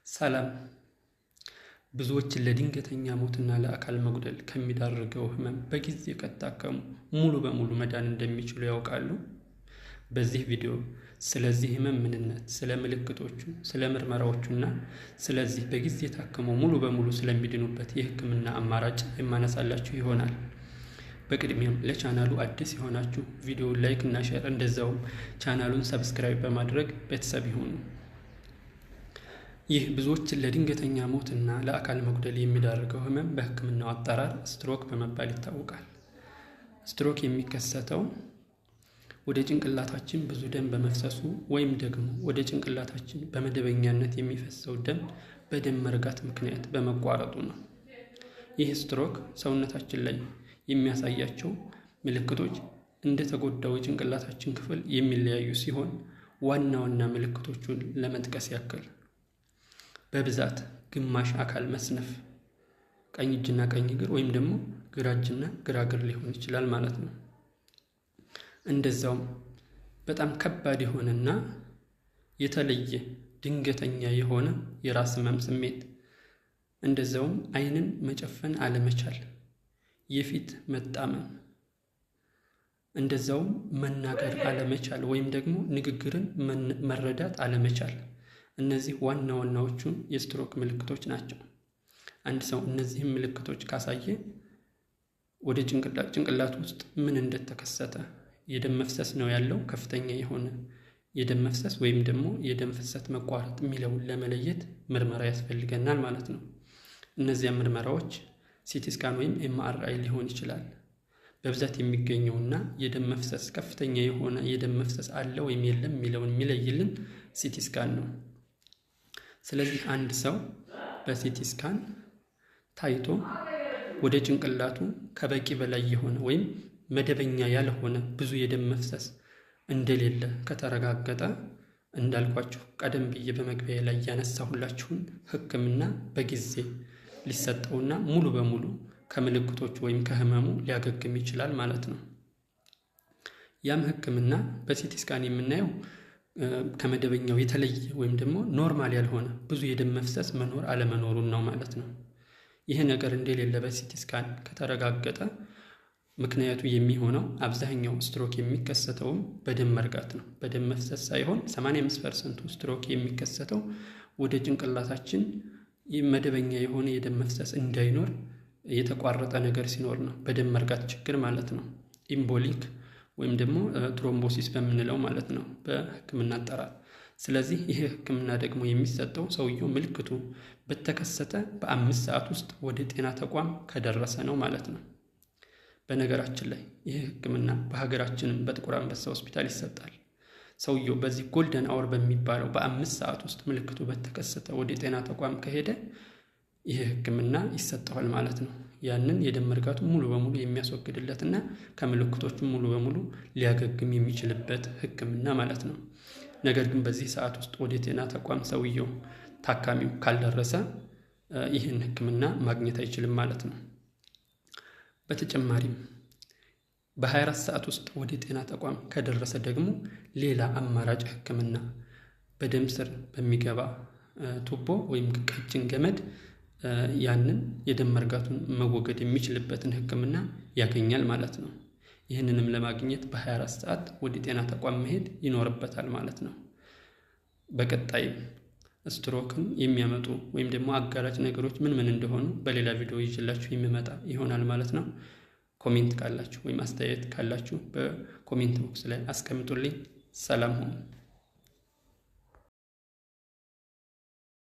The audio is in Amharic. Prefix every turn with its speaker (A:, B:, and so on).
A: ሰላም። ብዙዎችን ለድንገተኛ ሞትና ለአካል መጉደል ከሚዳርገው ህመም በጊዜ ከታከሙ ሙሉ በሙሉ መዳን እንደሚችሉ ያውቃሉ? በዚህ ቪዲዮ ስለዚህ ህመም ምንነት፣ ስለ ምልክቶቹ፣ ስለ ምርመራዎቹና ስለዚህ በጊዜ ታክመው ሙሉ በሙሉ ስለሚድኑበት የህክምና አማራጭ የማነሳላችሁ ይሆናል። በቅድሚያም ለቻናሉ አዲስ የሆናችሁ ቪዲዮውን ላይክ እና ሼር እንደዛውም ቻናሉን ሰብስክራይብ በማድረግ ቤተሰብ ይሁኑ። ይህ ብዙዎችን ለድንገተኛ ሞትና ለአካል መጉደል የሚዳርገው ህመም በህክምናው አጠራር ስትሮክ በመባል ይታወቃል። ስትሮክ የሚከሰተው ወደ ጭንቅላታችን ብዙ ደም በመፍሰሱ ወይም ደግሞ ወደ ጭንቅላታችን በመደበኛነት የሚፈሰው ደም በደም መርጋት ምክንያት በመቋረጡ ነው። ይህ ስትሮክ ሰውነታችን ላይ የሚያሳያቸው ምልክቶች እንደተጎዳው የጭንቅላታችን ክፍል የሚለያዩ ሲሆን ዋና ዋና ምልክቶቹን ለመጥቀስ ያክል በብዛት ግማሽ አካል መስነፍ፣ ቀኝ እጅና ቀኝ እግር ወይም ደግሞ ግራ እጅና ግራ እግር ሊሆን ይችላል ማለት ነው። እንደዛውም በጣም ከባድ የሆነና የተለየ ድንገተኛ የሆነ የራስ ህመም ስሜት፣ እንደዛውም አይንን መጨፈን አለመቻል፣ የፊት መጣመም፣ እንደዛውም መናገር አለመቻል ወይም ደግሞ ንግግርን መረዳት አለመቻል፣ እነዚህ ዋና ዋናዎቹ የስትሮክ ምልክቶች ናቸው። አንድ ሰው እነዚህም ምልክቶች ካሳየ ወደ ጭንቅላት ውስጥ ምን እንደተከሰተ፣ የደም መፍሰስ ነው ያለው ከፍተኛ የሆነ የደም መፍሰስ ወይም ደግሞ የደም ፍሰት መቋረጥ የሚለውን ለመለየት ምርመራ ያስፈልገናል ማለት ነው። እነዚያ ምርመራዎች ሲቲ ስካን ወይም ኤምአርአይ ሊሆን ይችላል። በብዛት የሚገኘውና የደም መፍሰስ ከፍተኛ የሆነ የደም መፍሰስ አለ ወይም የለም የሚለውን የሚለይልን ሲቲ ስካን ነው። ስለዚህ አንድ ሰው በሲቲ ስካን ታይቶ ወደ ጭንቅላቱ ከበቂ በላይ የሆነ ወይም መደበኛ ያልሆነ ብዙ የደም መፍሰስ እንደሌለ ከተረጋገጠ እንዳልኳችሁ ቀደም ብዬ በመግቢያ ላይ ያነሳሁላችሁን ህክምና በጊዜ ሊሰጠውና ሙሉ በሙሉ ከምልክቶቹ ወይም ከህመሙ ሊያገግም ይችላል ማለት ነው። ያም ህክምና በሲቲ ስካን የምናየው ከመደበኛው የተለየ ወይም ደግሞ ኖርማል ያልሆነ ብዙ የደም መፍሰስ መኖር አለመኖሩን ነው ማለት ነው። ይህ ነገር እንደሌለ በሲቲ ስካን ከተረጋገጠ ምክንያቱ የሚሆነው አብዛኛው ስትሮክ የሚከሰተውም በደም መርጋት ነው። በደም መፍሰስ ሳይሆን 85% ስትሮክ የሚከሰተው ወደ ጭንቅላታችን መደበኛ የሆነ የደም መፍሰስ እንዳይኖር የተቋረጠ ነገር ሲኖር ነው። በደም መርጋት ችግር ማለት ነው። ኢምቦሊክ ወይም ደግሞ ትሮምቦሲስ በምንለው ማለት ነው በህክምና አጠራር። ስለዚህ ይህ ህክምና ደግሞ የሚሰጠው ሰውየው ምልክቱ በተከሰተ በ5 ሰዓት ውስጥ ወደ ጤና ተቋም ከደረሰ ነው ማለት ነው። በነገራችን ላይ ይህ ህክምና በሀገራችንም በጥቁር አንበሳ ሆስፒታል ይሰጣል። ሰውየው በዚህ ጎልደን አወር በሚባለው በ5 ሰዓት ውስጥ ምልክቱ በተከሰተ ወደ ጤና ተቋም ከሄደ ይህ ህክምና ይሰጠዋል ማለት ነው። ያንን የደም መርጋቱ ሙሉ በሙሉ የሚያስወግድለትና ከምልክቶቹ ሙሉ በሙሉ ሊያገግም የሚችልበት ህክምና ማለት ነው። ነገር ግን በዚህ ሰዓት ውስጥ ወደ ጤና ተቋም ሰውየው ታካሚው ካልደረሰ ይህን ህክምና ማግኘት አይችልም ማለት ነው። በተጨማሪም በ24 ሰዓት ውስጥ ወደ ጤና ተቋም ከደረሰ ደግሞ ሌላ አማራጭ ህክምና በደም ስር በሚገባ ቱቦ ወይም ቀጭን ገመድ ያንን የደም መርጋቱን መወገድ የሚችልበትን ህክምና ያገኛል ማለት ነው። ይህንንም ለማግኘት በ24 ሰዓት ወደ ጤና ተቋም መሄድ ይኖርበታል ማለት ነው። በቀጣይ ስትሮክን የሚያመጡ ወይም ደግሞ አጋላጭ ነገሮች ምን ምን እንደሆኑ በሌላ ቪዲዮ ይዤላችሁ የሚመጣ ይሆናል ማለት ነው። ኮሜንት ካላችሁ ወይም አስተያየት ካላችሁ በኮሜንት ቦክስ ላይ አስቀምጡልኝ። ሰላም ሁኑ።